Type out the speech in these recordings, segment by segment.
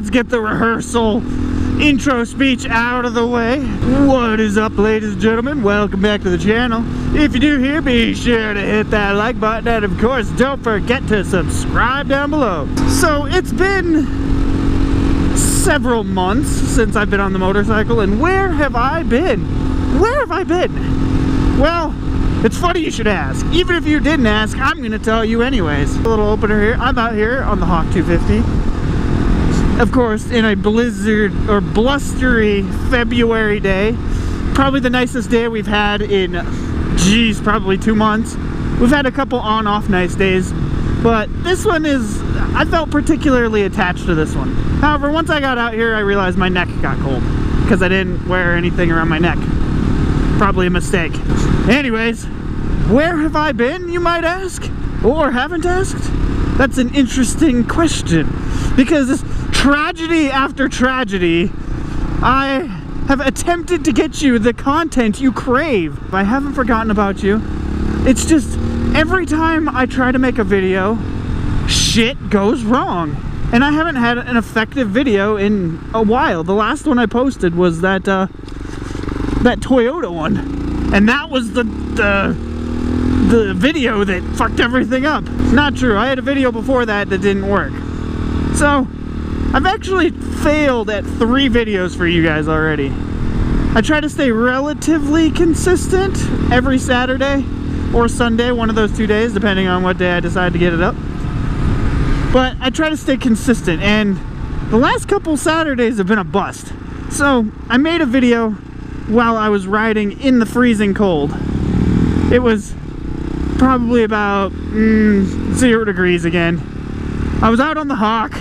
let's get the rehearsal intro speech out of the way. What is up, ladies and gentlemen? Welcome back to the channel. If you're new here, be sure to hit that like button, and of course don't forget to subscribe down below. So it's been several months since I've been on the motorcycle, and where have I been? Where have I been? Well, it's funny you should ask. Even if you didn't ask, I'm going to tell you anyways. A little opener here. I'm out here on the Hawk 250. Of course, in a blizzard or blustery February day. Probably the nicest day we've had in, geez, probably 2 months. We've had a couple on-off nice days, but this one is, I felt particularly attached to this one. However, once I got out here, I realized my neck got cold because I didn't wear anything around my neck. Probably a mistake. Anyways, where have I been, you might ask? Or haven't asked? That's an interesting question, because tragedy after tragedy, I have attempted to get you the content you crave. I haven't forgotten about you. It's just every time I try to make a video, shit goes wrong. And I haven't had an effective video in a while. The last one I posted was that Toyota one. And that was the video that fucked everything up. Not true. I had a video before that didn't work. So I've actually failed at 3 videos for you guys already. I try to stay relatively consistent every Saturday or Sunday, one of those 2 days, depending on what day I decide to get it up. But I try to stay consistent, and the last couple Saturdays have been a bust. So I made a video while I was riding in the freezing cold. It was probably about 0 degrees again. I was out on the Hawk,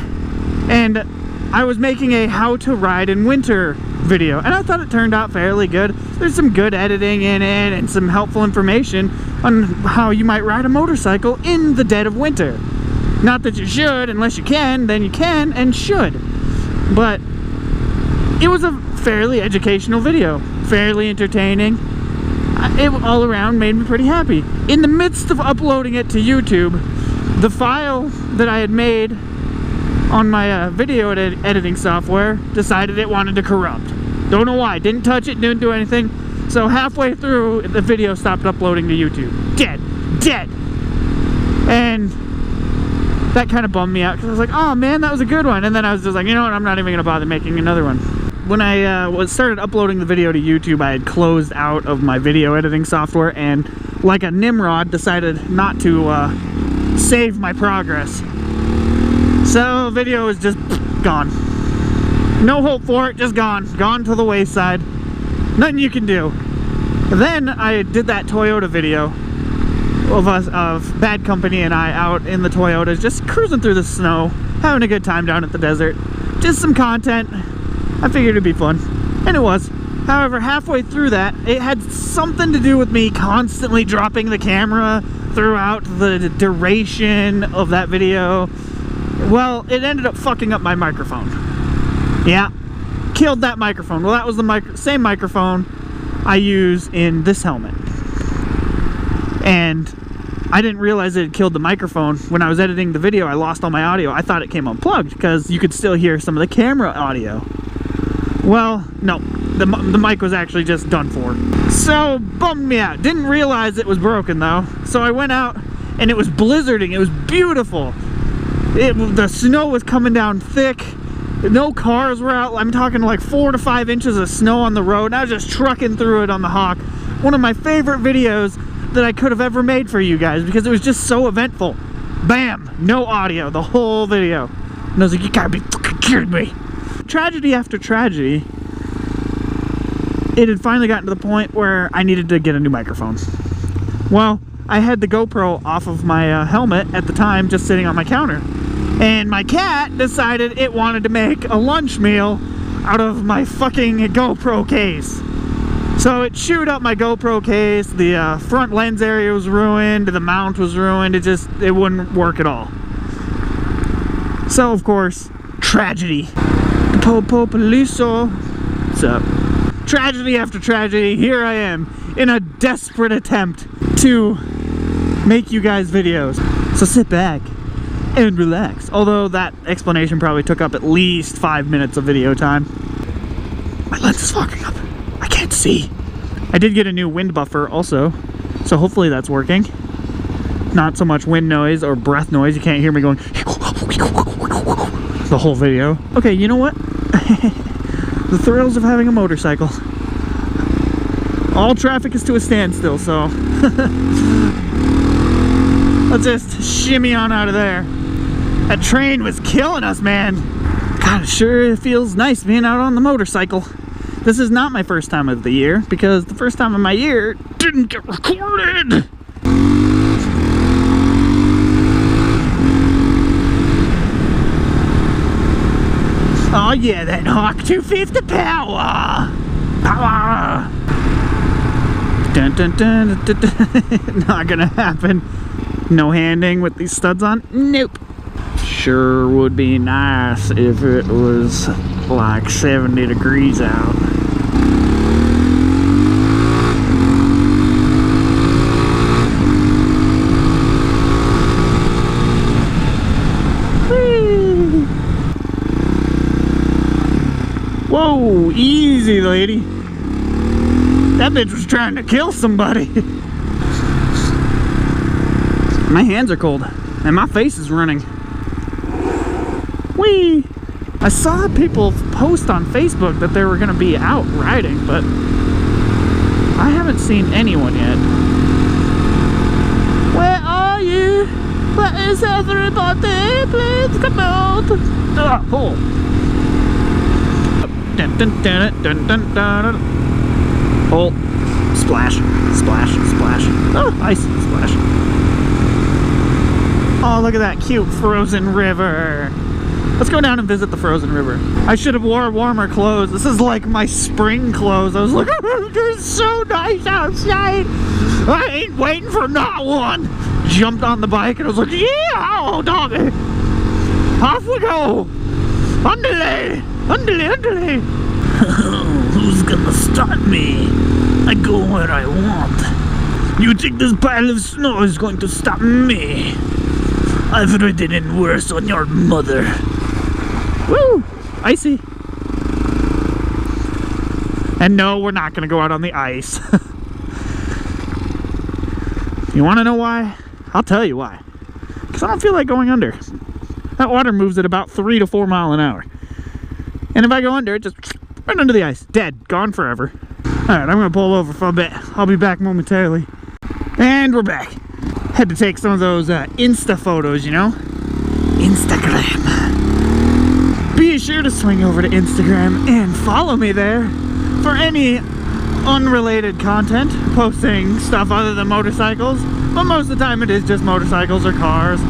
and I was making a how to ride in winter video, and I thought it turned out fairly good. There's some good editing in it and some helpful information on how you might ride a motorcycle in the dead of winter. Not that you should, unless you can, then you can and should. But it was a fairly educational video, fairly entertaining. It all around made me pretty happy. In the midst of uploading it to YouTube, the file that I had made on my video editing software decided it wanted to corrupt. Don't know why. Didn't touch it, didn't do anything. So halfway through, the video stopped uploading to YouTube. Dead. And that kind of bummed me out, because I was like, oh man, that was a good one. And then I was just like, you know what, I'm not even gonna bother making another one. When I started uploading the video to YouTube, I had closed out of my video editing software, and like a Nimrod, decided not to save my progress. So video is just gone. No hope for it, just gone. Gone to the wayside. Nothing you can do. Then I did that Toyota video of Bad Company and I out in the Toyotas, just cruising through the snow, having a good time down at the desert. Just some content. I figured it'd be fun, and it was. However, halfway through that, it had something to do with me constantly dropping the camera throughout the duration of that video. Well, it ended up fucking up my microphone. Yeah, killed that microphone. Well, that was the same microphone I use in this helmet. And I didn't realize it had killed the microphone. When I was editing the video, I lost all my audio. I thought it came unplugged because you could still hear some of the camera audio. Well, no, the mic was actually just done for. So, bummed me out. Didn't realize it was broken though. So I went out, and it was blizzarding. It was beautiful. The snow was coming down thick. No cars were out. I'm talking like 4 to 5 inches of snow on the road. And I was just trucking through it on the Hawk. One of my favorite videos that I could have ever made for you guys, because it was just so eventful. Bam! No audio, the whole video. And I was like, you gotta be fucking kidding me. Tragedy after tragedy, it had finally gotten to the point where I needed to get a new microphone. Well, I had the GoPro off of my helmet at the time, just sitting on my counter. And my cat decided it wanted to make a lunch meal out of my fucking GoPro case. So it chewed up my GoPro case, the front lens area was ruined, the mount was ruined, it wouldn't work at all. So of course, tragedy. What's up? Tragedy after tragedy, here I am, in a desperate attempt to make you guys videos. So sit back, and relax. Although that explanation probably took up at least 5 minutes of video time. My lens is fogging up. I can't see. I did get a new wind buffer also, so hopefully that's working. Not so much wind noise or breath noise. You can't hear me going the whole video. Okay, you know what? The thrills of having a motorcycle. All traffic is to a standstill, so let's just shimmy on out of there. That train was killing us, man. God, it sure feels nice being out on the motorcycle. This is not my first time of the year, because the first time of my year didn't get recorded. Oh yeah, that Hawk 250 power! Power! Dun, dun, dun, dun, dun, dun. Not gonna happen. No handing with these studs on? Nope. Sure would be nice if it was like 70 degrees out. Whee! Whoa, easy lady. That bitch was trying to kill somebody. My hands are cold and my face is running. Whee! I saw people post on Facebook that they were going to be out riding, but I haven't seen anyone yet. Where are you? Where is everybody? Please come out. Oh. Dun, dun, dun, dun, dun, dun. Oh, splash, splash, splash. Oh, ice, splash. Oh, look at that cute frozen river. Let's go down and visit the frozen river. I should have wore warmer clothes. This is like my spring clothes. I was like, oh, it's so nice outside. I ain't waiting for not one. Jumped on the bike and I was like, yeah, oh, doggy. Off we go. Underlay, underlay, underlay. Who's gonna stop me? I go where I want. You think this pile of snow is going to stop me? I've ridden in worse on your mother. Woo! Icy. And no, we're not gonna go out on the ice. You wanna know why? I'll tell you why. Because I don't feel like going under. That water moves at about 3 to 4 miles an hour. And if I go under, it just right under the ice. Dead. Gone forever. Alright, I'm gonna pull over for a bit. I'll be back momentarily. And we're back. Had to take some of those Insta photos, you know? Instagram. Be sure to swing over to Instagram and follow me there for any unrelated content, posting stuff other than motorcycles, but most of the time it is just motorcycles or cars.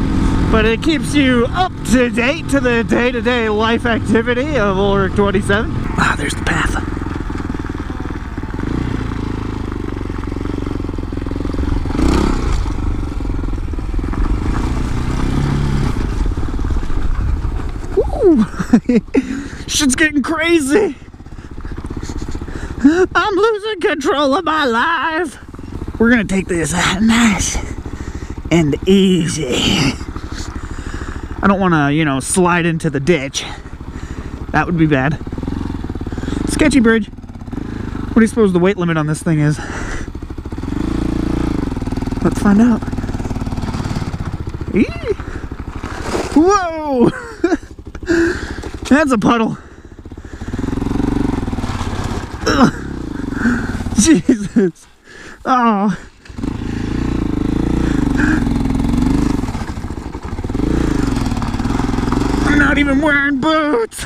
But it keeps you up to date to the day-to-day life activity of Ulrich 27. Ah, there's the path. Shit's getting crazy. I'm losing control of my life. We're gonna take this nice and easy. I don't want to, you know, slide into the ditch. That would be bad. Sketchy bridge. What do you suppose the weight limit on this thing is? Let's find out. Eee. Whoa! That's a puddle. Ugh. Jesus. Oh. I'm not even wearing boots.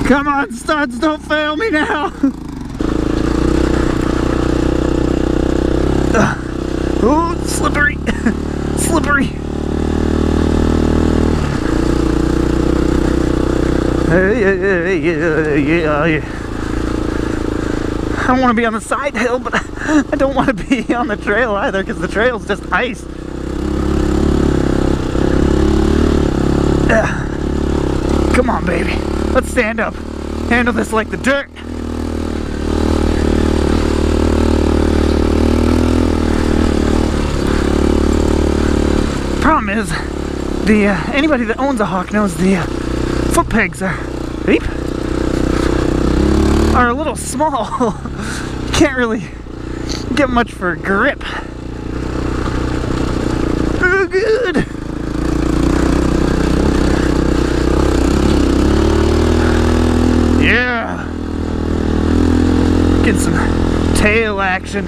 Come on, studs, don't fail me now. Oh, slippery. Slippery. Yeah. I don't want to be on the side hill, but I don't want to be on the trail either, because the trail's just ice. Come on, baby. Let's stand up. Handle this like the dirt. Problem is, anybody that owns a Hawk knows the foot pegs are a little small. You can't really get much for grip. Oh, good. Yeah. Get some tail action.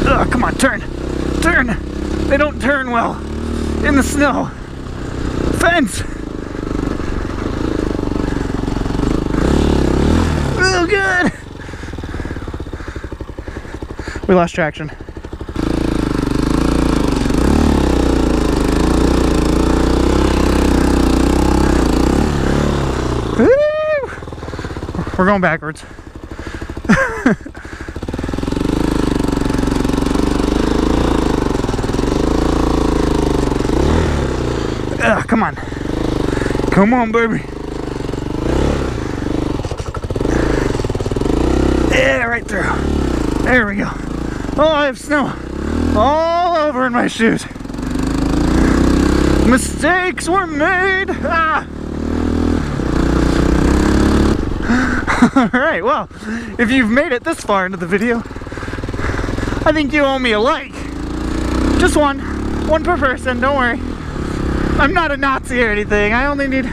Oh, come on, turn. Turn. They don't turn well in the snow. Fence. Oh, good. We lost traction. Woo! We're going backwards. Come on. Come on, baby. Yeah, right through. There we go. Oh, I have snow all over in my shoes. Mistakes were made. Ah. Alright, well, if you've made it this far into the video, I think you owe me a like. Just one. One per person, don't worry. I'm not a Nazi or anything. I only need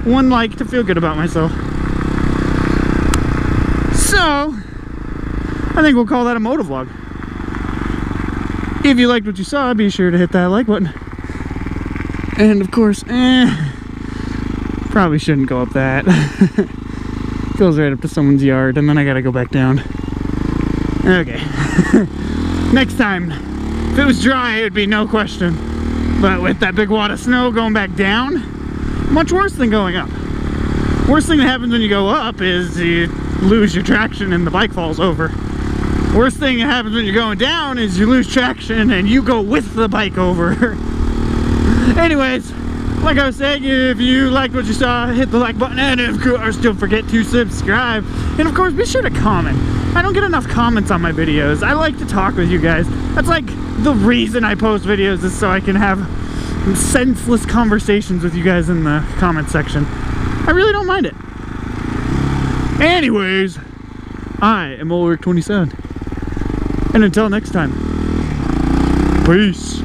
one like to feel good about myself. So, I think we'll call that a motovlog. If you liked what you saw, be sure to hit that like button. And of course, probably shouldn't go up that. Goes right up to someone's yard, and then I gotta go back down. Okay. Next time, if it was dry, it would be no question. But with that big wad of snow going back down, much worse than going up. Worst thing that happens when you go up is you lose your traction and the bike falls over. Worst thing that happens when you're going down is you lose traction and you go with the bike over. Anyways, like I was saying, if you liked what you saw, hit the like button, and of course don't forget to subscribe. And of course, be sure to comment. I don't get enough comments on my videos. I like to talk with you guys. That's like the reason I post videos, is so I can have senseless conversations with you guys in the comment section. I really don't mind it. Anyways, I am Ulrich 27. And until next time, peace.